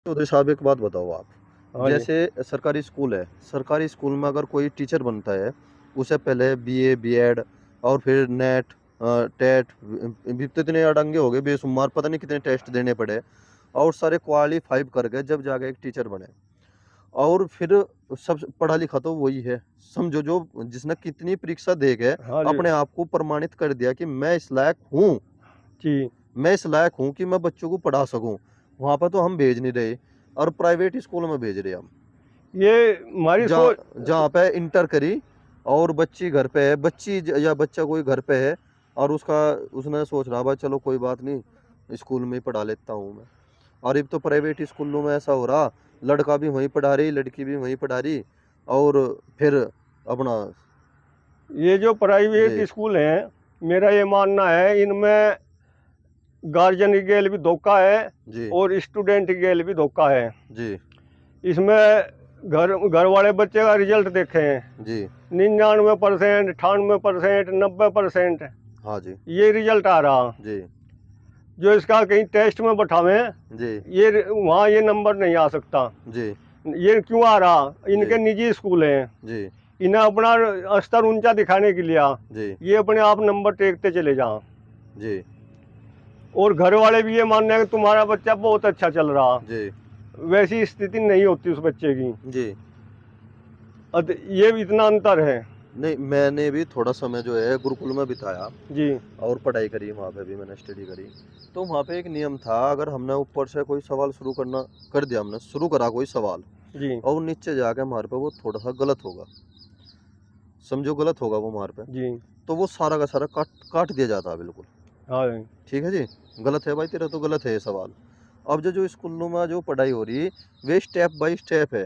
चौधरी साहब एक बात बताओ आप, हाँ जी। जैसे सरकारी स्कूल है, सरकारी स्कूल में अगर कोई टीचर बनता है, उसे पहले बीए, बीएड और फिर नेट टेट भी तो इतने अड़ंगे हो गए बेशुमार, पता नहीं कितने टेस्ट देने पड़े और सारे क्वालीफाई कर गए जब जाके एक टीचर बने। और फिर सब पढ़ा लिखा तो वही है, समझो जो जिसने कितनी परीक्षा दे के हाँ जी। अपने आप को प्रमाणित कर दिया कि मैं इस लायक हूँ, जी। मैं इस लायक हूँ कि मैं बच्चों को पढ़ा सकूँ। वहाँ पर तो हम भेज नहीं रहे और प्राइवेट स्कूल में भेज रहे हैं हम। ये हमारी जहाँ सोच। जहाँ पे इंटर करी और बच्ची घर पे है, बच्ची या बच्चा कोई घर पे है और उसने सोच रहा भाई चलो कोई बात नहीं स्कूल में ही पढ़ा लेता हूँ मैं। और अब तो प्राइवेट स्कूलों में ऐसा हो रहा, लड़का भी वहीं पढ़ा रही, लड़की भी वहीं पढ़ा रही और फिर अपना ये जो प्राइवेट जी, स्कूल हैं, मेरा ये मानना है इनमें गार्जियन की गेल भी धोखा है जी, और स्टूडेंट की गेल भी धोखा है। जी, इसमें घर घर वाले बच्चे का रिजल्ट देखे हैं, जी, 99%, 98%, 90%, हाँ जी, ये रिजल्ट आ रहा। जी, जो इसका कहीं टेस्ट में बैठावें, जी, ये वहाँ ये नंबर नहीं आ सकता। जी, ये क्यों आ रहा? जी, इनके निजी स्कूल हैं, जी, इन्हें अपना स्तर ऊंचा दिखाने के लिए जी, ये अपने आप नंबर टेकते चले जाओ। जी, और घर वाले भी ये मान रहे हैं कि तुम्हारा बच्चा बहुत अच्छा चल रहा, जी, वैसी स्थिति नहीं होती उस बच्चे की। जी। ये भी इतना अंतर है। नहीं, मैंने भी थोड़ा समय जो है गुरुकुल में बिताया जी। और पढ़ाई करी, वहाँ पे भी मैंने स्टडी करी। तो वहाँ पे एक नियम था, अगर हमने ऊपर से कोई सवाल शुरू करना कर दिया, हमने शुरू करा कोई सवाल जी। और नीचे जाके हमारे पे वो थोड़ा सा गलत होगा, समझो गलत होगा वो हमारे पे, जी। तो वो सारा का सारा काट काट दिया जाता है बिल्कुल। हाँ ठीक है जी, गलत है भाई तेरा तो गलत है ये सवाल। अब जो जो स्कूलों में जो पढ़ाई हो रही वे स्टेप बाय स्टेप है।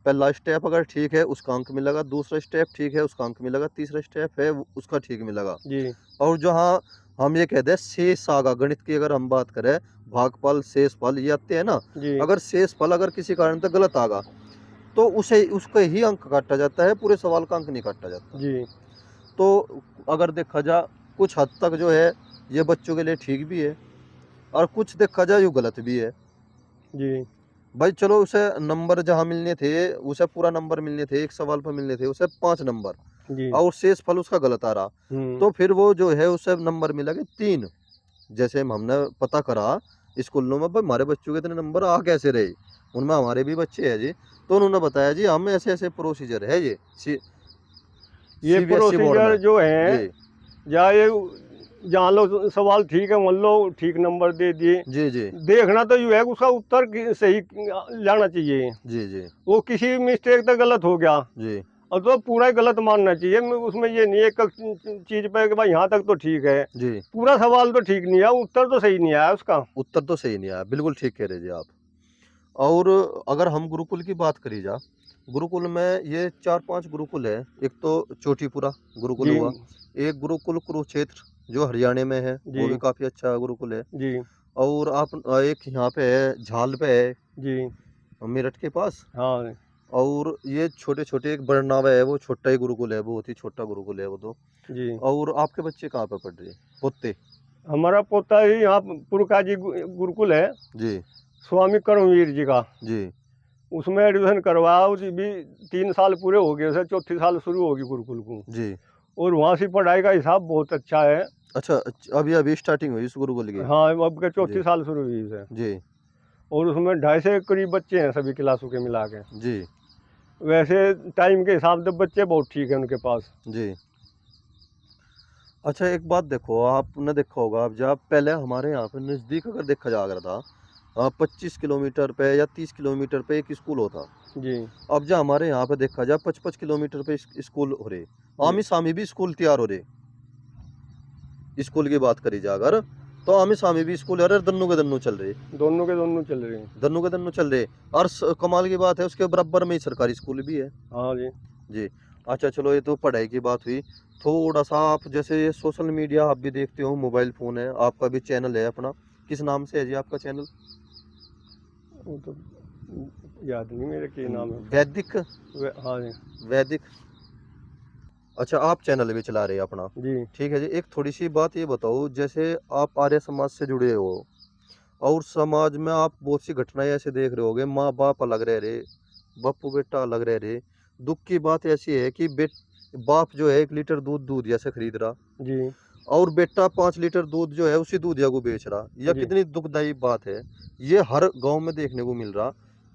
पहला स्टेप अगर ठीक है उसका अंक मिलेगा, दूसरा स्टेप ठीक है उसका अंक मिलेगा, तीसरा स्टेप है उसका ठीक मिलेगा। जी। और जहाँ हम ये कहते हैं शेष आगा, गणित की अगर हम बात करें, भागफल शेषफल ये आते हैं ना, जी। अगर शेषफल अगर किसी कारण से गलत आगा तो उसे उसके ही अंक काटा जाता है, पूरे सवाल का अंक नहीं काटा जाता। जी। तो अगर देखा जाए कुछ हद तक जो है ये बच्चों के लिए ठीक भी है और कुछ देखा जाए ये गलत भी है। जी। भाई चलो उसे नंबर जहाँ मिलने थे, उसे पूरा नंबर मिलने थे, एक सवाल पर मिलने थे उसे 5 नंबर जी। और शेष फल उसका गलत आ रहा, हम्म। तो फिर वो जो है उसे नंबर मिलेगा 3। जैसे हमने पता करा स्कूलों में भाई हमारे बच्चों के इतने नंबर आ कैसे रहे, उनमें हमारे भी बच्चे हैं जी, तो उन्होंने बताया जी हम ऐसे ऐसे प्रोसीजर है ये ये सीबीएसई बोर्ड में। प्रोसीजर जो है, जी, या ये जान लो सवाल ठीक है, मान लो ठीक नंबर दे दिए, जी, जी, देखना तो ये है कि उसका उत्तर सही लाना चाहिए। जी, जी, वो किसी मिस्टेक तक गलत हो गया जी, और तो पूरा ही गलत मानना चाहिए। उसमें ये नहीं है एक चीज पे कि भाई यहाँ तक तो ठीक है, जी। पूरा सवाल तो ठीक नहीं है, उत्तर तो सही नहीं आया उसका। उत्तर तो सही नहीं आया, बिल्कुल ठीक कह रहे जी आप। और अगर हम गुरुकुल की बात करी जा, गुरुकुल में ये 4-5 गुरुकुल है। एक तो चोटीपुरा गुरुकुल जी। हुआ, एक गुरुकुल कुरुक्षेत्र जो हरियाणा में है, वो भी जी। काफ़ी अच्छा गुरुकुल है। जी। और आप एक यहाँ पे है, झाल पे है, जी। मेरठ के पास। हाँ। और ये छोटे-छोटे एक बरनावा है, वो छोटा ही गुरुकुल है, बहुत ही छोटा गुरुकुल है वो तो। जी। और आपके बच्चे कहाँ पे पढ़ रहे हैं? पोते? हमारा पोता ही यहाँ पुरखा जी गुरुकुल है, जी, स्वामी कर्मवीर जी का। जी, उसमें एडमिशन करवाया, उस भी 3 साल पूरे हो गए, उसे चौथी साल शुरू होगी गुरुकुल को। जी। और वहाँ से पढ़ाई का हिसाब बहुत अच्छा है। अच्छा, अभी-अभी स्टार्टिंग हुई इस गुरुकुल की? हाँ, अब के चौथी जी, साल शुरू हुई है। जी, और उसमें 250 से करीब बच्चे हैं सभी क्लासों के मिला के। जी, वैसे टाइम के हिसाब से बच्चे बहुत ठीक है उनके पास। जी। अच्छा एक बात देखो, आपने देखा होगा अब जब पहले हमारे यहाँ पे नज़दीक अगर देखा जा रहा था 25 किलोमीटर पे या 30 किलोमीटर पे एक स्कूल होता। जी। अब जो हमारे यहाँ पे देखा जाए 5-5 किलोमीटर पे स्कूल हो रहे, जी। आमी-सामी भी स्कूल तैयार हो रहे। स्कूल की बात करी जाए अगर, तो आमी-सामी भी स्कूल अरे दन्नू के दन्नू चल रहे, दोनों के दोनों चल रहे हैं। दन्नू के दन्नू चल रहे। और कमाल की बात है उसके बराबर में ही सरकारी स्कूल भी है। हाँ जी। जी। अच्छा चलो ये तो पढ़ाई की बात हुई। थोड़ा-सा आप जैसे ये सोशल मीडिया आप भी देखते हो, मोबाइल फ़ोन है, आपका भी चैनल है अपना। किस नाम से है जी आपका चैनल? वो तो याद नहीं मेरे के नाम है उसका। वैदिक हाँ जी। वैदिक अच्छा आप चैनल भी चला रहे हैं अपना। जी। ठीक है जी। एक थोड़ी-सी बात ये बताओ जैसे आप आर्य समाज से जुड़े हो और समाज में आप बहुत सी घटनाएं ऐसे देख रहे होगे, माँ बाप अलग रह रहे, बापू बेटा अलग रह रहे। दुख की बात ऐसी है कि बाप जो है 1 लीटर दूध दूधिया से खरीद रहा, जी, और बेटा 5 लीटर दूध जो है उसी दूधिया को बेच रहा। यह जी, कितनी दुखदाई बात है। ये हर गांव में देखने को मिल रहा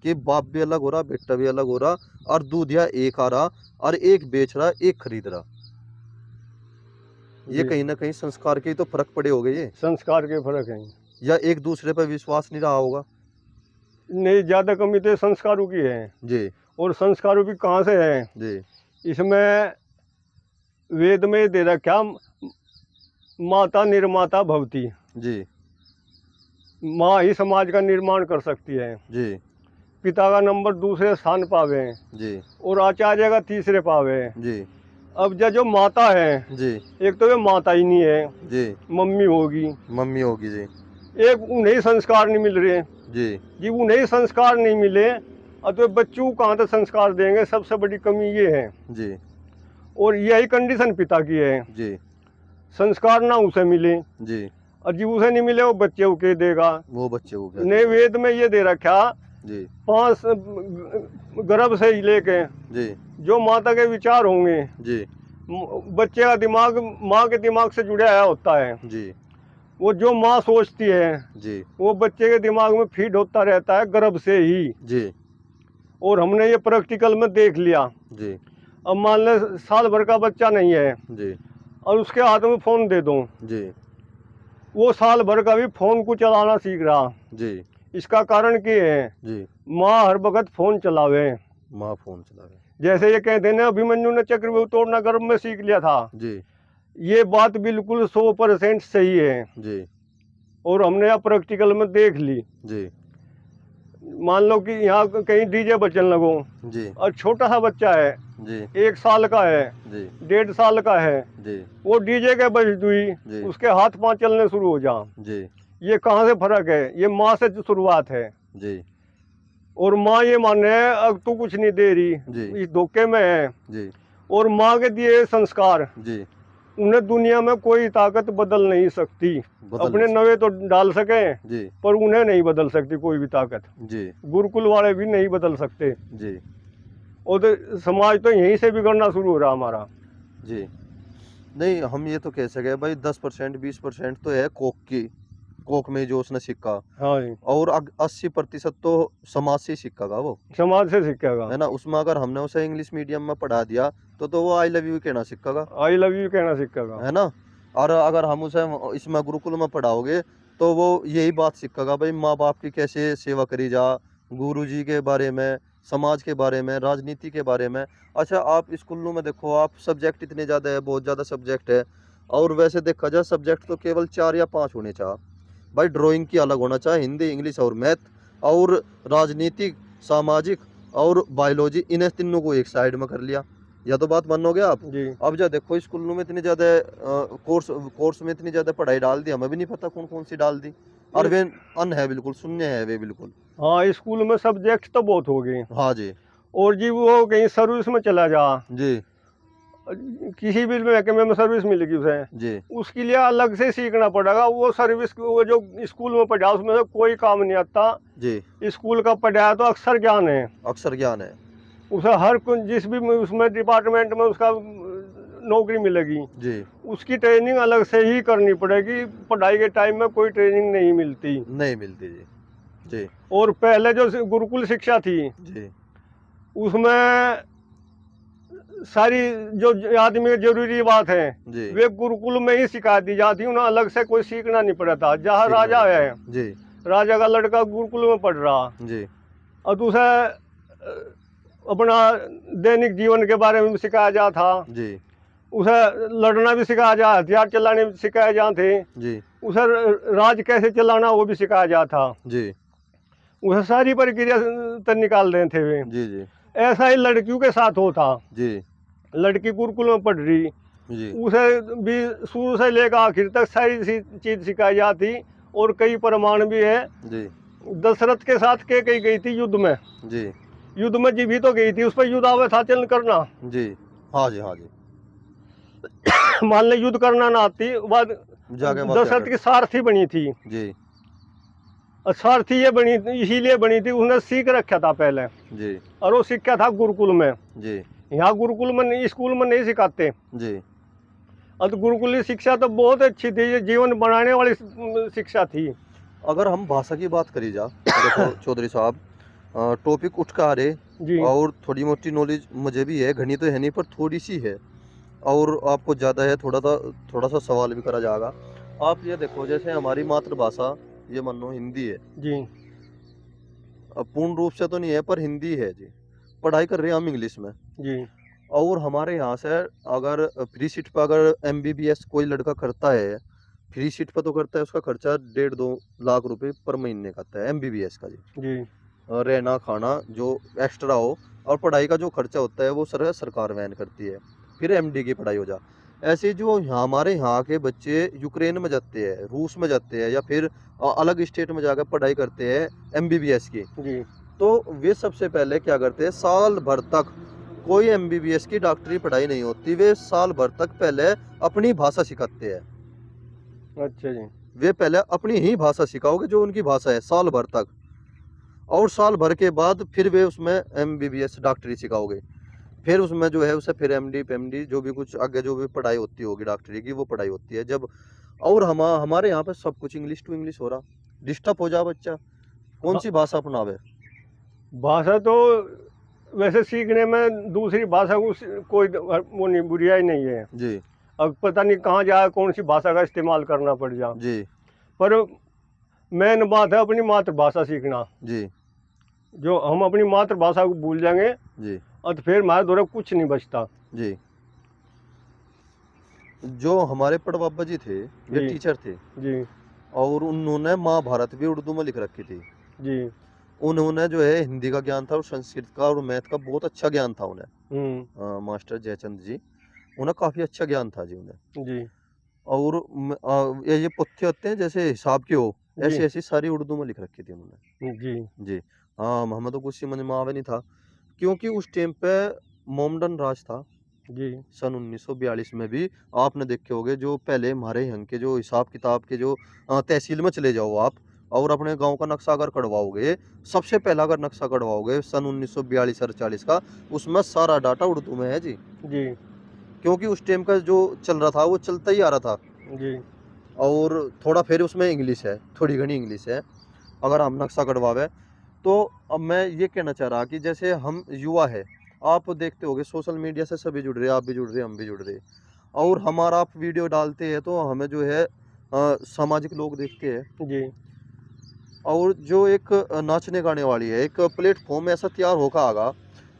कि बाप भी अलग हो रहा, बेटा भी अलग हो रहा, और दूधिया एक आ रहा और एक बेच रहा, एक खरीद रहा। ये जी। कहीं ना कहीं संस्कार के ही तो फर्क पड़े होगे ये, संस्कार के फ़र्क हैं। या एक दूसरे पर विश्वास नहीं रहा होगा। नहीं, ज़्यादा कमी तो संस्कारों की है, जी और संस्कारों की कहाँ से है? जी इसमें वेद में दे रखा, माता निर्माता भवति। जी माँ ही समाज का निर्माण कर सकती है। जी पिता का नंबर दूसरे स्थान पावे जी और आचार्य का तीसरे पावे। जी अब जो माता है, जी एक तो ये माता ही नहीं है, जी मम्मी होगी। मम्मी होगी। जी एक उन्हें संस्कार नहीं मिल रहे, जी जी उन्हें संस्कार नहीं मिले, और तो बच्चों को कहाँ तक संस्कार देंगे? सबसे बड़ी कमी ये है। जी और यही कंडीशन पिता की है, जी संस्कार ना उसे मिले, जी और जी उसे नहीं मिले वो बच्चे को के देगा। वो बच्चे को क्या ने देगा? वेद में ये दे रखा, जी 5 गर्भ से ही लेके जी जो माता के विचार होंगे, जी बच्चे का दिमाग माँ के दिमाग से जुड़ा आया होता है। जी वो जो माँ सोचती है जी वो बच्चे के दिमाग में फीड होता रहता है गर्भ से ही। जी और हमने ये प्रैक्टिकल में देख लिया। जी अब मान ले साल भर का बच्चा नहीं है जी और उसके हाथ में फ़ोन दे दो, जी वो साल भर का भी फ़ोन को चलाना सीख रहा। जी इसका कारण क्या है? जी माँ हर वक्त फ़ोन चलावे। माँ फोन चलावे। जैसे ये कहते हैं ना, अभिमन्यु ने चक्रव्यूह तोड़ना गर्भ में सीख लिया था। जी ये बात बिल्कुल 100% सही है, जी और हमने यहाँ प्रैक्टिकल में देख ली। जी मान लो कि यहाँ कहीं डीजे बजने लगो, जी और छोटा सा बच्चा है, जी 1 साल का है, जी 1.5 साल का है, जी वो डीजे के बज हुई, जी उसके हाथ पांव चलने शुरू हो जा। जी ये कहाँ से फर्क है? ये माँ से जो शुरुआत है। जी और माँ ये माने अब तू कुछ नहीं दे जी रही, इस धोखे में है। जी और माँ के दिए संस्कार जी उन्हें दुनिया में कोई ताकत बदल नहीं सकती। बदल अपने नहीं नवे तो डाल सके, जी पर उन्हें नहीं बदल सकती कोई भी ताकत। जी गुरुकुल वाले भी नहीं बदल सकते। जी और तो समाज तो यहीं से बिगड़ना शुरू हो रहा हमारा। जी नहीं, हम ये तो कह सके भाई 10% 20% तो है कोक में जो उसने सीखा, हाँ जी, और 80% तो समाज से ही सीखा वो, समाज से सीखेगा। है ना। उसमें अगर हमने उसे इंग्लिश मीडियम में पढ़ा दिया तो वो आई लव यू कहना सीखेगा, आई लव यू कहना सीखेगा। है ना। और अगर हम उसे इसमें गुरुकुल में पढ़ाओगे तो वो यही बात सीखेगा भाई, माँ बाप की कैसे सेवा करी जा, गुरु जी के बारे में, समाज के बारे में, राजनीति के बारे में। अच्छा, आप स्कूलों में देखो, आप सब्जेक्ट इतने ज़्यादा है, बहुत ज़्यादा सब्जेक्ट है, और वैसे देखा जाए सब्जेक्ट तो केवल 4 या 5 होने चाहिए भाई। ड्राइंग की अलग होना चाहिए, हिंदी इंग्लिश और मैथ, और राजनीतिक सामाजिक और बायोलॉजी, इन्हें तीनों को एक साइड में कर लिया। या तो बात मानोगे आप। जी, अब जा देखो स्कूलों में इतनी ज़्यादा कोर्स में इतनी ज़्यादा पढ़ाई डाल दी, हमें भी नहीं पता कौन कौन सी डाल दी, और वे अन है, बिल्कुल शून्य है वे, बिल्कुल। हाँ, स्कूल में सब्जेक्ट तो बहुत हो गए। हाँ जी और जी वो कहीं सर्विस में चला जा, जी किसी भी महकमे में सर्विस मिलेगी उसे, जी उसके लिए अलग से सीखना पड़ेगा। वो सर्विस वो जो स्कूल में पढ़ा उसमें से कोई काम नहीं आता। जी स्कूल का पढ़ाया तो अक्षर ज्ञान है, अक्षर ज्ञान है। उसे हर जिस भी उसमें डिपार्टमेंट में उसका नौकरी मिलेगी, जी उसकी ट्रेनिंग अलग से ही करनी पड़ेगी। पढ़ाई के टाइम में कोई ट्रेनिंग नहीं मिलती। नहीं मिलती। जी जी और पहले जो गुरुकुल शिक्षा थी जी उसमें सारी जो आदमी की जरूरी बात है जी वे गुरुकुल में ही सिखा दी जाती, उन्हें अलग से कोई सीखना नहीं पड़ा था। जहाँ सीखना राजा नहीं है, पड़ता। जी राजा का लड़का गुरुकुल में पढ़ रहा, जी और दूसरा अपना दैनिक जीवन के बारे में सिखाया जा था, जी उसे लड़ना भी सिखाया जा, हथियार चलाने भी सिखाए जाते, जी उसे राज कैसे चलाना वो भी सिखाया जा था, जी उसे सारी प्रक्रिया तो निकाल रहे थे वे। जी जी ऐसा ही लड़कियों के साथ होता। जी लड़की गुरुकुल में पढ़ रही, जी उसे भी शुरू से लेकर आखिर तक सारी चीज सिखाई जाती। और कई प्रमाण भी है। जी दशरथ के साथ के कही गई थी युद्ध में, जी युद्ध में जीवित तो गई थी, उस पर युद्धावसाचन करना। जी हाँ जी हाँ जी मान ले युद्ध करना ना आती, बाद जाके वहाँ क्या दशरथ की सारथी बनी थी। जी और सारथी ये बनी इसीलिए बनी थी, उसने सीख रखा था पहले, जी और वो सीखा था गुरुकुल में। जी यहाँ गुरुकुल में नहीं, स्कूल में नहीं सिखाते। जी और तो गुरुकुली शिक्षा तो बहुत अच्छी थी, ये जीवन बनाने वाली शिक्षा थी। अगर हम भाषा की बात करी जा, देखो चौधरी साहब, टॉपिक उठ के आ रहे, जी और थोड़ी मोटी नॉलेज मुझे भी है, घनी तो है नहीं पर थोड़ी सी है, और आपको ज़्यादा है, थोड़ा सा सवाल भी करा जाएगा। आप ये देखो, जैसे हमारी मातृभाषा ये मानो हिंदी है, जी पूर्ण रूप से तो नहीं है पर हिंदी है जी। पढ़ाई कर रहे हैं हम इंग्लिश में, जी और हमारे यहाँ से अगर फ्री सीट पर अगर एमबीबीएस कोई लड़का करता है, फ्री सीट पर तो करता है, उसका खर्चा 1.5-2 लाख रुपए पर महीने का आता है एमबीबीएस का जी। जी रहना खाना जो एक्स्ट्रा हो, और पढ़ाई का जो खर्चा होता है वो सरकार वहन करती है। फिर एमडी की पढ़ाई हो जा। ऐसे जो हमारे यहाँ के बच्चे यूक्रेन में जाते हैं, रूस में जाते हैं, या फिर अलग स्टेट में जाकर पढ़ाई करते हैं एमबीबीएस की, जी तो वे सबसे पहले क्या करते हैं, साल भर तक कोई एमबीबीएस की डॉक्टरी पढ़ाई नहीं होती, वे साल भर तक पहले अपनी भाषा सिखाते हैं। अच्छा जी वे पहले अपनी ही भाषा सिखाओगे जो उनकी भाषा है, साल भर तक, और साल भर के बाद फिर वे उसमें एमबीबीएस डॉक्टरी सिखाओगे। फिर उसमें जो है उसे फिर एमडी पेमडी जो भी कुछ आगे जो भी पढ़ाई होती होगी डॉक्टरी की, वो पढ़ाई होती है जब। और हमारे यहाँ पे सब कुछ इंग्लिश टू इंग्लिश हो रहा, डिस्टर्ब हो जा बच्चा, कौन हाँ, सी भाषा अपनावे। भाषा तो वैसे सीखने में दूसरी भाषा को कोई वो नहीं, बुराई नहीं है। जी अब पता नहीं कहाँ जाए, कौन सी भाषा का इस्तेमाल करना पड़ जा, जी पर मेन बात है अपनी मातृभाषा सीखना। जी जो हम अपनी मातृभाषा को भूल जाएंगे जी और तो फिर हमारे द्वारा कुछ नहीं बचता। जी। जो हमारे पड़बाबा जी थे, वे जी टीचर थे, जी और उन्होंने महाभारत भी उर्दू में लिख रखी थी। जी उन्होंने जो है हिंदी का ज्ञान था, और संस्कृत का और मैथ का बहुत अच्छा ज्ञान था उन्हें। मास्टर जयचंद जी, उन्हें काफी अच्छा ज्ञान था जी उन्हें। जी और ये पथ्य होते हैं जैसे हिसाब के हो, जी ऐसी ऐसी सारी उर्दू में लिख रखी थी उन्होंने जी जी। हाँ, हमें तो कुछ समझ में आवे नहीं था, क्योंकि उस टाइम पे मोमडन राज था। जी सन 1942 में भी आपने देखे होंगे, जो पहले हमारे यहाँ के जो हिसाब किताब के जो तहसील में चले जाओ आप, और अपने गांव का नक्शा अगर कढ़वाओगे, सबसे पहला अगर नक्शा कढ़वाओगे सन 1942-48 का, उसमें सारा डाटा उर्दू में है जी। जी क्योंकि उस टाइम का जो चल रहा था वो चलता ही आ रहा था, जी और थोड़ा फिर उसमें इंग्लिश है, थोड़ी घनी इंग्लिश है अगर हम नक्शा कढ़वावे। तो अब मैं ये कहना चाह रहा कि जैसे हम युवा है, आप देखते होंगे सोशल मीडिया से सभी जुड़ रहे हैं, आप भी जुड़ रहे हैं, हम भी जुड़ रहे हैं, और हमारा आप वीडियो डालते हैं तो हमें जो है सामाजिक लोग देखते हैं, जी और जो एक नाचने गाने वाली है, एक प्लेटफॉर्म ऐसा तैयार होकर आगा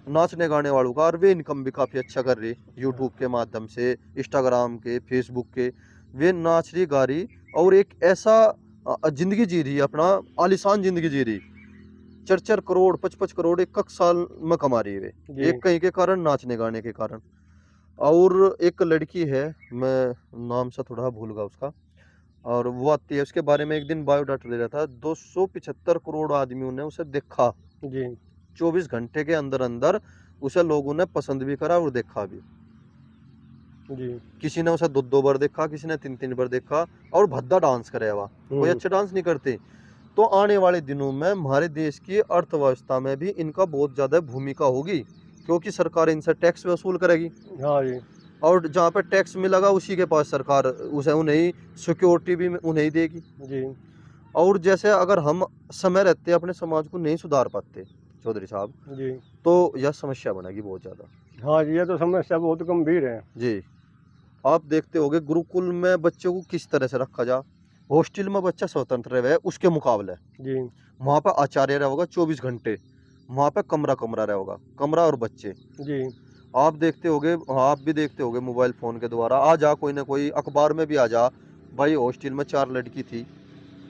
नाचने गाने वालों का, और वे इनकम भी काफ़ी अच्छा कर रही, यूट्यूब के माध्यम से, इंस्टाग्राम के, फेसबुक के, वे नाच रही गा रही, और एक ऐसा जिंदगी जी रही, अपना आलिशान जिंदगी जी रही, 4-4 करोड़ 5-5 करोड़ एक साल में कमा रही है वे, जी एक कहीं के कारण, नाचने गाने के कारण। और एक लड़की है, मैं नाम से थोड़ा भूल गया उसका, और वो आती है, उसके बारे में एक दिन बायोडाटा दे रहा था, 275 करोड़ आदमियों ने उसे देखा, जी 24 घंटे के अंदर अंदर उसे लोगों ने पसंद भी करा और देखा भी। जी किसी ने उसे 2-2 बार देखा, किसी ने 3-3 बार देखा, और भद्दा डांस करे हुआ, कोई अच्छे डांस नहीं करते। तो आने वाले दिनों में हमारे देश की अर्थव्यवस्था में भी इनका बहुत ज़्यादा भूमिका होगी, क्योंकि सरकार इनसे टैक्स वसूल करेगी, हाँ जी और जहाँ पे टैक्स मिलेगा उसी के पास सरकार उसे उन्हें सिक्योरिटी भी उन्हें ही देगी। जी और जैसे अगर हम समय रहते अपने समाज को नहीं सुधार पाते चौधरी साहब, जी तो यह समस्या बनेगी बहुत ज़्यादा। हाँ जी, ये तो समस्या बहुत गंभीर है। जी, आप देखते होंगे गुरुकुल में बच्चों को किस तरह से रखा जा, हॉस्टल में बच्चा स्वतंत्र रहे उसके मुकाबले, जी वहाँ पे आचार्य रहेगा 24 घंटे, वहाँ पे कमरा कमरा रहेगा, कमरा और बच्चे। जी आप देखते होंगे, आप भी देखते होंगे मोबाइल फ़ोन के द्वारा, आ जा कोई ना कोई अखबार में भी आ जा, भाई हॉस्टल में 4 लड़की थी,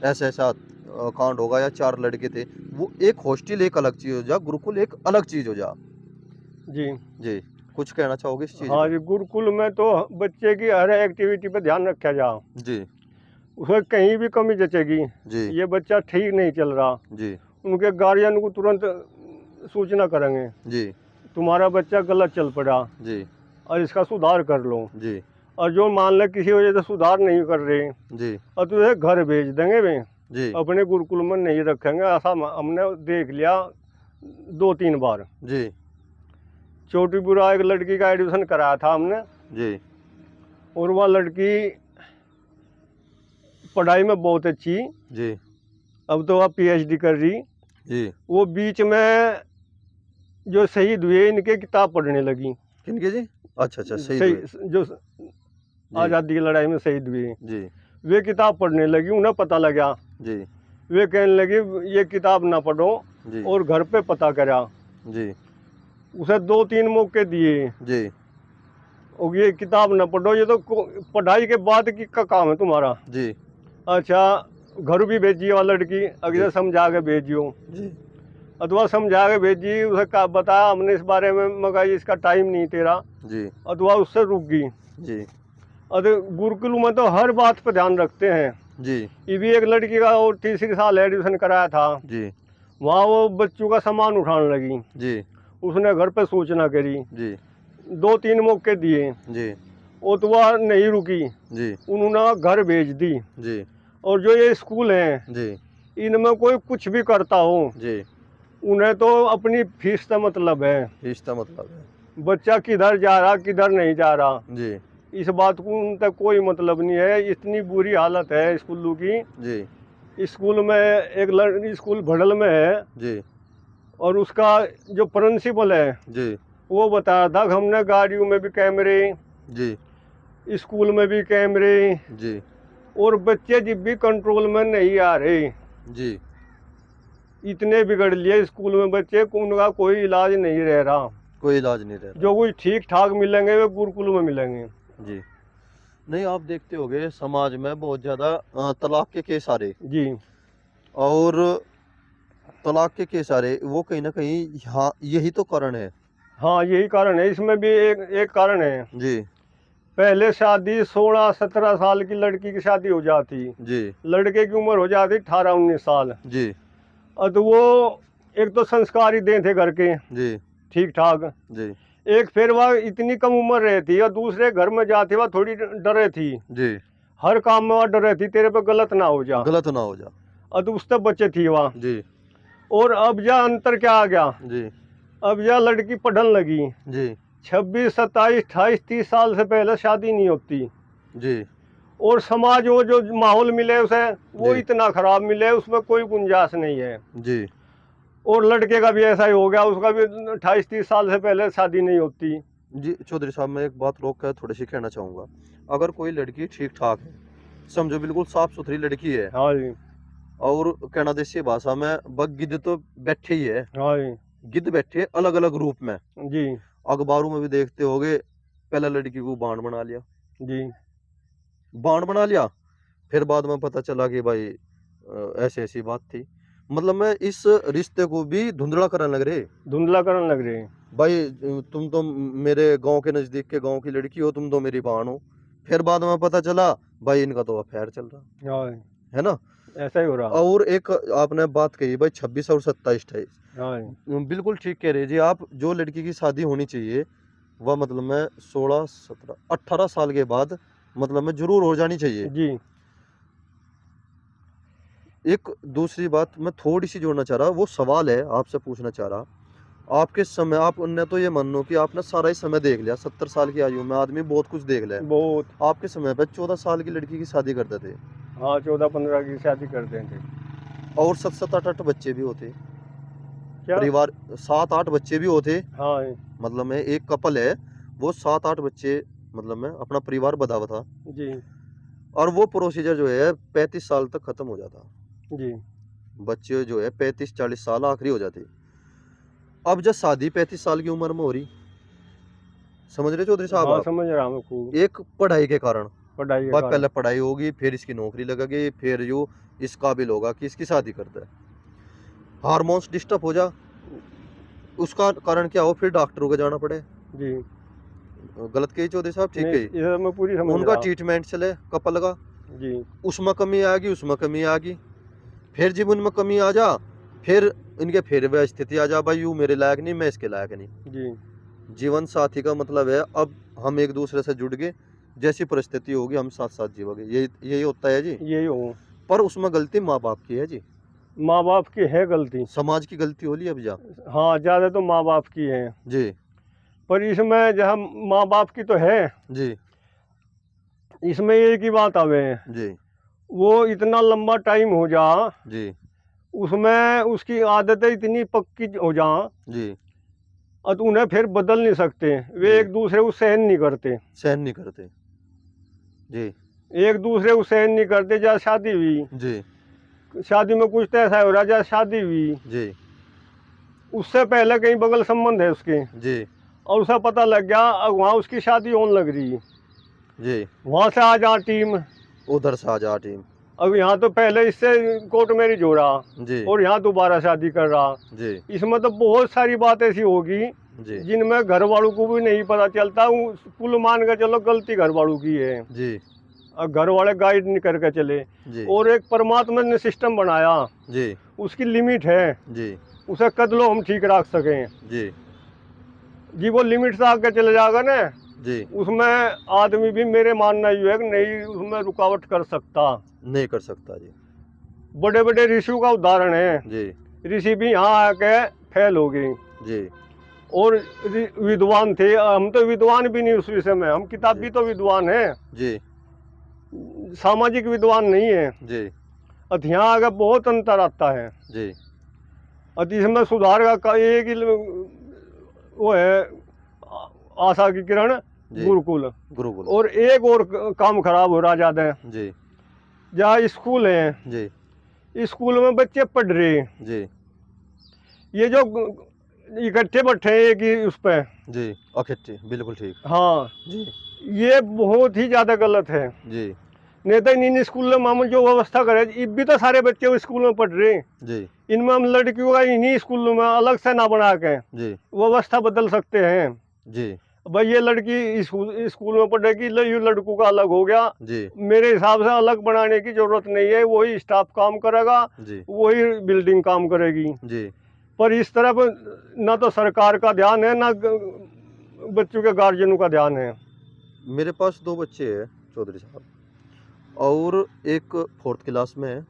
ऐसा ऐसा कांड होगा, या 4 लड़के थे। वो एक हॉस्टल एक अलग चीज़ हो जा, गुरुकुल एक अलग चीज़ हो जा। जी जी, कुछ कहना चाहोगे इस चीज़ हाँ पे? जी, गुरुकुल में तो बच्चे की हर एक्टिविटी पे ध्यान रखा जाए, जी उसमें कहीं भी कमी जचेगी, जी ये बच्चा ठीक नहीं चल रहा, जी उनके गार्जियन को तुरंत सूचना करेंगे, जी तुम्हारा बच्चा गलत चल पड़ा जी और इसका सुधार कर लो। जी और जो मान ले किसी वजह से सुधार नहीं कर रहे, जी और तुझे घर भेज देंगे वे, जी अपने गुरुकुल में नहीं रखेंगे, ऐसा हमने देख लिया 2-3 बार। जी छोटी बुरा एक लड़की का एडमिशन कराया था हमने, जी और वह लड़की पढ़ाई में बहुत अच्छी, जी अब तो वह पीएचडी कर रही। जी। वो बीच में जो शहीद हुए इनके किताब पढ़ने लगी। किनके जी? अच्छा अच्छा, शहीद हुए। जो जी आज़ादी की लड़ाई में शहीद हुए, जी वे किताब पढ़ने लगी। उन्हें पता लगा, जी वे कहने लगी ये किताब ना पढ़ो, जी और घर पे पता करा। जी उसे 2-3 मौके दिए, जी और ये किताब ना पढ़ो, ये तो पढ़ाई के बाद की का काम है तुम्हारा। जी अच्छा, घर भी भेजी वो लड़की, अगले जी समझा के भेजियो, जी अथवा समझा के भेजी। उसे का बताया हमने इस बारे में, मगर इसका टाइम नहीं तेरा, जी अथवा उससे रुक गई। जी अरे गुरुकुल में तो हर बात पर ध्यान रखते हैं। जी ये भी एक लड़की का और तीसरी साल एडमिशन कराया था, जी वहाँ वो बच्चों का सामान उठाने लगी। जी उसने घर पे सूचना करी, जी 2-3 मौके दिए, जी वो तो वह नहीं रुकी, जी उन्होंने घर भेज दी। जी और जो ये स्कूल हैं, जी इनमें कोई कुछ भी करता हो, जी। उन्हें तो अपनी फीस का मतलब है। रिश्ता मतलब है। बच्चा किधर जा रहा किधर नहीं जा रहा, जी इस बात को उन तक कोई मतलब नहीं है। इतनी बुरी हालत है स्कूलों की। जी स्कूल में एक लड़की स्कूल भड़ल में है, जी और उसका जो प्रिंसिपल है जी वो बताया था कि हमने गाड़ियों में भी कैमरे, जी स्कूल में भी कैमरे, जी और बच्चे जब भी कंट्रोल में नहीं आ रहे। जी इतने बिगड़ लिए स्कूल में बच्चे, उनका कोई इलाज नहीं रह रहा। कोई इलाज नहीं रह जो रहा। कुछ ठीक ठाक मिलेंगे वे गुरुकुल में मिलेंगे। जी। नहीं, आप देखते होंगे समाज में बहुत ज़्यादा तलाक के केस आ रहे, जी और तलाक के केस आ रहे, वो कहीं न कहीं यहाँ यही तो कारण है। हाँ, यही कारण है। इसमें भी एक एक कारण है। जी पहले शादी 16-17 साल की लड़की की शादी हो जाती, जी लड़के की उम्र हो जाती 18-19 साल। जी अब तो वो एक तो संस्कार ही दें थे घर के जी ठीक ठाक, जी एक फिर वह इतनी कम उम्र रहती, और दूसरे घर में जाती वह थोड़ी डरे थी, जी। हर काम में वह डरे थी तेरे पे गलत ना हो जा। गलत ना हो जा। अब तो उससे बच्चे थी वह। जी और अब जा अंतर क्या आ गया, जी अब जा लड़की पढ़ने लगी। जी 26, 27, 28, 30 साल से पहले शादी नहीं होती। जी और समाज वो जो माहौल मिले उसे, वो जी इतना खराब मिले, उसमें कोई गुंजाइश नहीं है। जी और लड़के का भी ऐसा ही हो गया, उसका भी 28-30 साल से पहले शादी नहीं होती। जी। चौधरी साहब, मैं एक बात रोक कर थोड़ी सी कहना चाहूँगा। अगर कोई लड़की ठीक-ठाक है, समझो बिल्कुल साफ-सुथरी लड़की है, हाँ जी, और कन्नड़ देसी भाषा में गिद्ध तो बैठे ही है, हाँ जी, गिद्ध बैठे अलग-अलग रूप में। जी, अखबारों में भी देखते होंगे, पहले लड़की को बांड बना लिया, जी, बांड बना लिया, फिर बाद में पता चला कि भाई ऐसी-ऐसी बात थी। मतलब मैं इस रिश्ते को भी धुंधला करने लग रहे। धुंधला करने लग रहे हैं। भाई तुम तो मेरे गाँव के नज़दीक के गाँव की लड़की हो, तुम तो मेरी बहन हो। फिर बाद में पता चला भाई इनका तो अफेयर चल रहा, हाँ जी, है ना? ऐसा ही हो रहा। और एक आपने बात कही भाई 26 और 27-28, हाँ जी, बिल्कुल ठीक कह रहे हैं जी आप। जो लड़की की शादी होनी चाहिए, वह मतलब में 16, 17, 18 साल के बाद मतलब में ज़रूर हो जानी चाहिए। जी, एक दूसरी बात मैं थोड़ी-सी जोड़ना चाह रहा, वो सवाल है आपसे पूछना चाह रहा। आपके समय आपने तो ये मान लो कि आपने सारा ही समय देख लिया, 70 साल की आयु में आदमी बहुत कुछ देख ले। बहुत। आपके समय पे 14 साल की लड़की की शादी करते थे, हाँ, 14-15 की शादी करते थे। और 7-7, 8-8 बच्चे भी होते। क्या? परिवार 7-8 बच्चे भी होते। हाँ जी, मतलब में एक कपल है, वो 7-8 बच्चे मतलब में अपना परिवार बधावा था, जी, और वो प्रोसीजर जो है 35 साल तक खत्म हो जाता। जी, बच्चे जो है 35-40 साल आखिरी हो जाते। अब जब शादी 35 साल की उम्र में हो रही, समझ रहे चौधरी साहब हाँ, आप? समझ रहा हूँ खूब। एक पढ़ाई के कारण, पढ़ाई के भाई कारण। पहले पढ़ाई होगी, फिर इसकी नौकरी लगेगी, फिर यो इस काबिल होगा कि इसकी शादी करता है। हार्मोन्स डिस्टर्ब हो जा, उसका कारण क्या हो, फिर डॉक्टरों को जाना पड़े। जी, गलत कही चौधरी साहब, ठीक नहीं, कही? ये मैं पूरी समझ उनका रहा। ट्रीटमेंट चले कपल का, जी, उसमें कमी आ गई, उसमें कमी आ गई, फिर जब उनमें कमी आ जा, फिर इनके फिर वह स्थिति आ जा, भाई यू मेरे लायक नहीं, मैं इसके लायक नहीं। जी, जीवन साथी का मतलब है अब हम एक दूसरे से जुड़ गए, जैसी परिस्थिति होगी हम साथ साथ जीवांगे, यही यही होता है जी। यही हो। पर उसमें गलती माँ बाप की है जी, माँ बाप की है गलती। समाज की गलती होली अब जा। हाँ, ज़्यादा तो माँ बाप की है। जी पर इसमें जहाँ माँ बाप की तो है, जी इसमें एक ही बात आवे है, जी वो इतना लंबा टाइम हो जा, जी उसमें उसकी आदतें इतनी पक्की हो जा, जी और उन्हें फिर बदल नहीं सकते। वे जी एक दूसरे को सहन नहीं करते। सहन नहीं करते। जी एक दूसरे को सहन नहीं करते। जहाँ शादी हुई, जी शादी में कुछ तो ऐसा हो रहा, जहाँ शादी हुई जी उससे पहले कहीं बगल संबंध है उसके, जी और उसे पता लग गया, अब वहाँ उसकी शादी होने लग रही, जी वहाँ से आ जा टीम, उधर से आ जा टीम। अब यहाँ तो पहले इससे कोर्ट मैरिज हो रहा जी और यहाँ दोबारा शादी कर रहा। जी इसमें तो बहुत सारी बात ऐसी होगी जी जिनमें घर वालों को भी नहीं पता चलता। कुल मान के चलो गलती घर वालों की है, जी अब घर वाले गाइड नहीं करके चले। जी और एक परमात्मा ने सिस्टम बनाया, जी उसकी लिमिट है, जी उसे कद लो हम ठीक रख सकें। जी जी वो लिमिट से आगे चले जाएगा ना, जी उसमें आदमी भी, मेरे मानना ये है कि नहीं उसमें रुकावट कर सकता। नहीं कर सकता जी। बड़े बड़े ऋषियों का उदाहरण है, जी ऋषि भी यहाँ आके फेल हो गए जी और विद्वान थे। हम तो विद्वान भी नहीं उस विषय में, हम किताबी तो विद्वान हैं, जी सामाजिक विद्वान नहीं है। जी अत यहाँ आगे बहुत अंतर आता है। जी अत इसमें सुधार का एक ही वो है, आशा की किरण, जी गुरुकुल। गुरुकुल। और एक और काम खराब हो रहा ज्यादा है, जी जहाँ स्कूल है, जी स्कूल में बच्चे पढ़ रहे हैं, जी ये जो इकट्ठे बैठे हैं एक ही उस पे, जी अखिट्टी बिल्कुल ठीक। हाँ, जी ये बहुत ही ज्यादा गलत है। जी नहीं तो इन स्कूलों में हम जो व्यवस्था करे, अब भी तो सारे बच्चे वो स्कूल में पढ़ रहे हैं, जी इनमें हम लड़कियों का इन्हीं स्कूलों में अलग से ना बना के जी व्यवस्था बदल सकते हैं। जी भाई ये लड़की स्कूल में पढ़ेगी, ये लड़कों का अलग हो गया। जी मेरे हिसाब से अलग बनाने की जरूरत नहीं है, वही स्टाफ काम करेगा, जी वही बिल्डिंग काम करेगी। जी पर इस तरफ ना तो सरकार का ध्यान है, ना बच्चों के गार्जियनों का ध्यान है। मेरे पास 2 बच्चे हैं चौधरी साहब, और एक 4th क्लास में है,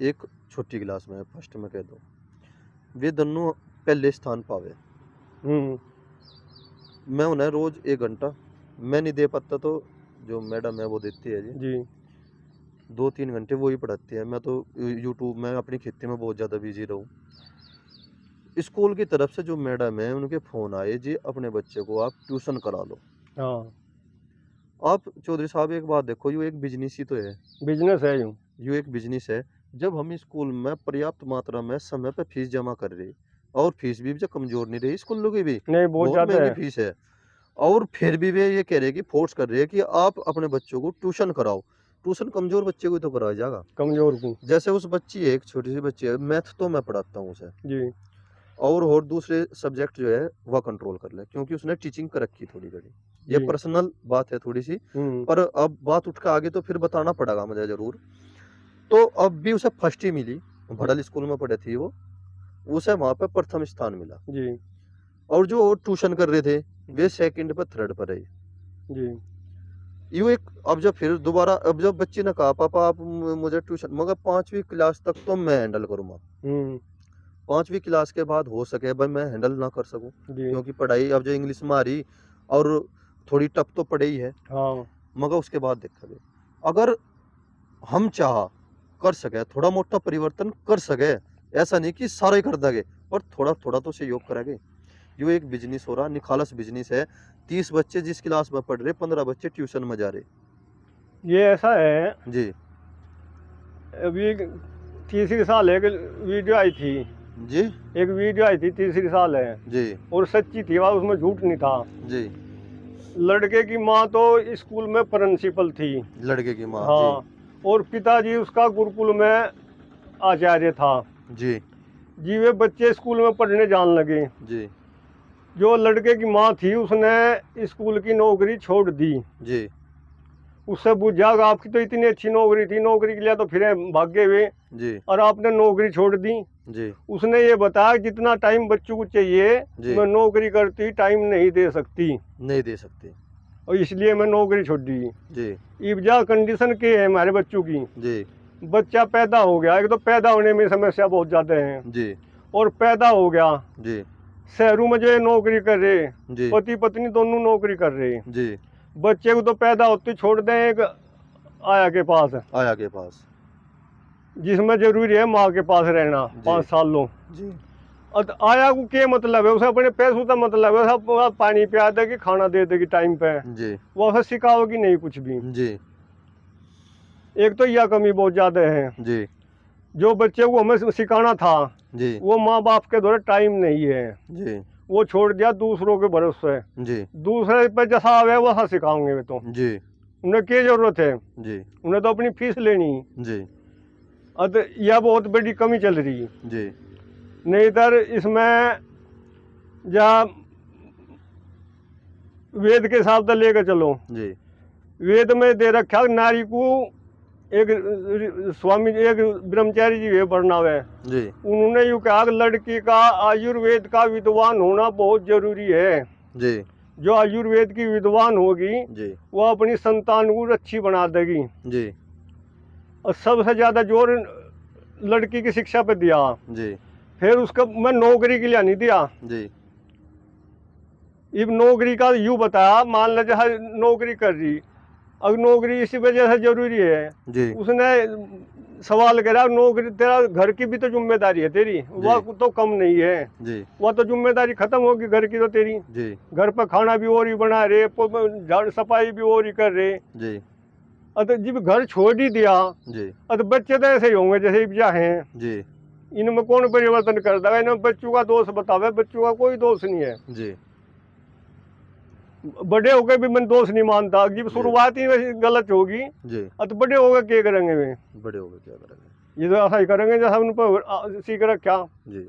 एक छोटी क्लास में है, फर्स्ट में कह दो। वे दोनों पहले स्थान पावे। हम्म मैं उन्हें रोज 1 घंटा, मैं नहीं दे पाता तो जो मैडम है वो देती है जी। जी 2-3 घंटे वो ही पढ़ाती है। मैं तो यूट्यूब में अपनी खेती में बहुत ज़्यादा बिजी रहूँ। स्कूल की तरफ से जो मैडम है उनके फ़ोन आए जी, अपने बच्चे को आप ट्यूशन करा लो। हाँ, आप चौधरी साहब एक बात देखो, यो एक बिजनेस ही तो है। बिजनेस है यूँ। यो एक बिजनेस है। जब हम स्कूल में पर्याप्त मात्रा में समय पे फीस जमा कर रहे, और फीस भी जो कमज़ोर नहीं रही स्कूलों की भी, नहीं, बहुत बहुत ज्यादा महंगी है। फीस है। और फिर भी वे ये कह रहे हैं कि फोर्स कर रहे हैं कि आप अपने बच्चों को ट्यूशन कराओ। ट्यूशन कमज़ोर बच्चे को ही तो कराया जाएगा। कमजोर को। जैसे उस बच्ची है, एक छोटी सी बच्ची है, मैथ तो मैं पढ़ाता हूँ उसे, जी और दूसरे सब्जेक्ट जो है वह कंट्रोल कर ले, क्योंकि उसने टीचिंग कर रखी थोड़ी बड़ी। ये जी। पर्सनल बात है थोड़ी सी, हम्म पर अब बात उठ के आगे तो फिर बताना पड़ेगा मुझे जरूर। तो अब भी उसे फर्स्ट ही मिली, भड़ल स्कूल में पढ़े थी वो, उसे वहां पे प्रथम स्थान मिला। जी और जो ट्यूशन कर रहे थे वे सेकंड पर, थर्ड पर है। जी यूँ एक, अब जब फिर दोबारा, अब जब बच्ची ने कहा पापा आप मुझे ट्यूशन, मगर 5वीं क्लास तक तो मैं हैंडल करूँगा, हम्म 5वीं क्लास के बाद हो सके भाई मैं हैंडल ना कर सकूं, जी क्योंकि पढ़ाई अब जो इंग्लिश में आ रही और थोड़ी टफ तो पढ़े ही है। हाँ मगर उसके बाद देखा गया, अगर हम चाह कर सके, थोड़ा मोटा परिवर्तन कर सके, ऐसा नहीं कि सारे कर देंगे, पर थोड़ा थोड़ा तो सहयोग करेंगे। यो एक बिजनेस हो रहा, निखालस बिजनेस है। 30 बच्चे जिस क्लास में पढ़ रहे, 15 बच्चे ट्यूशन में जा रहे। ये ऐसा है। जी अभी तीसरी साल एक वीडियो आई थी, जी एक वीडियो आई थी, तीसरी साल है जी और सच्ची थी, वह उसमें झूठ नहीं था। जी लड़के की माँ तो स्कूल में प्रिंसिपल थी, लड़के की माँ। हाँ, और पिताजी उसका गुरुकुल में आचार्य था। जी जी वे बच्चे स्कूल में पढ़ने जाने लगे। जी जो लड़के की माँ थी उसने स्कूल की नौकरी छोड़ दी। जी उससे पूछा कि आपकी तो इतनी अच्छी नौकरी थी, नौकरी के लिए तो फिर भागे हुए जी और आपने नौकरी छोड़ दी। जी उसने ये बताया जितना टाइम बच्चों को चाहिए जी मैं नौकरी करती टाइम नहीं दे सकती, नहीं दे सकते। और इसलिए मैं नौकरी छोड़ दी। जी इब्जा कंडीशन के है हमारे बच्चों की, जी बच्चा पैदा हो गया, एक तो पैदा होने में समस्या बहुत ज़्यादा है, जी और पैदा हो गया जी शहरों में जो ये नौकरी कर रहे, जी पति पत्नी दोनों नौकरी कर रहे, जी बच्चे को तो पैदा होते छोड़ दें एक आया के पास, आया के पास। जिसमें जरूरी है माँ के पास रहना जी। 5 सालों। जी अब आया को क्या मतलब है, उसे अपने पैसों का मतलब है, सब पानी पिला देगी, खाना दे देगी टाइम पे, जी वो उसे सिखाओगी नहीं कुछ भी। जी एक तो यह कमी बहुत ज्यादा है, जी जो बच्चे को हमें सिखाना था जी वो माँ बाप के द्वारा टाइम नहीं है, जी वो छोड़ दिया दूसरों के भरोसे, जी दूसरे पे जैसा आवे वैसा सिखाओगे वे तो, जी उन्हें क्या जरूरत है, जी उन्हें तो अपनी फीस लेनी। जी अब यह बहुत बड़ी कमी चल रही है। जी नहीं तर इसमें जहाँ वेद के हिसाब से लेकर चलो, जी वेद में दे रखा नारी को एक स्वामी जी, एक ब्रह्मचारी जी है वर्णव है, जी उन्होंने यूँ कहा कि लड़की का आयुर्वेद का विद्वान होना बहुत जरूरी है। जी जो आयुर्वेद की विद्वान होगी जी वो अपनी संतान को अच्छी बना देगी। जी और सबसे ज्यादा जोर लड़की की शिक्षा पे दिया, जी फिर उसका मैं नौकरी के लिए नहीं दिया। जी अब नौकरी का यूँ बताया, मान लो जैसे नौकरी कर रही, अब नौकरी इसी वजह से जरूरी है, जी उसने सवाल करा नौकरी तेरा घर की भी तो जिम्मेदारी है तेरी, वह तो कम नहीं है, जी वह तो जिम्मेदारी खत्म होगी घर की तो तेरी, जी घर पर खाना भी और ही बना रहे, झाड़ सफाई भी और ही कर रहे। जी अब जब घर छोड़ ही दिया, जी अब बच्चे तो ऐसे ही होंगे जैसे क्या हैं, जी इनमें कौन परिवर्तन कर देगा, इनमें बच्चों का दोष बतावे, बच्चों का कोई दोष नहीं है। जी बड़े होकर भी मैं दोष नहीं मानता, जब जी। शुरुआत ही वैसी गलत होगी, जी अब तो बड़े होकर क्या करेंगे वे, बड़े हो गए क्या करेंगे। ये तो ऐसा ही करेंगे जैसा उन पर सीख रखा। जी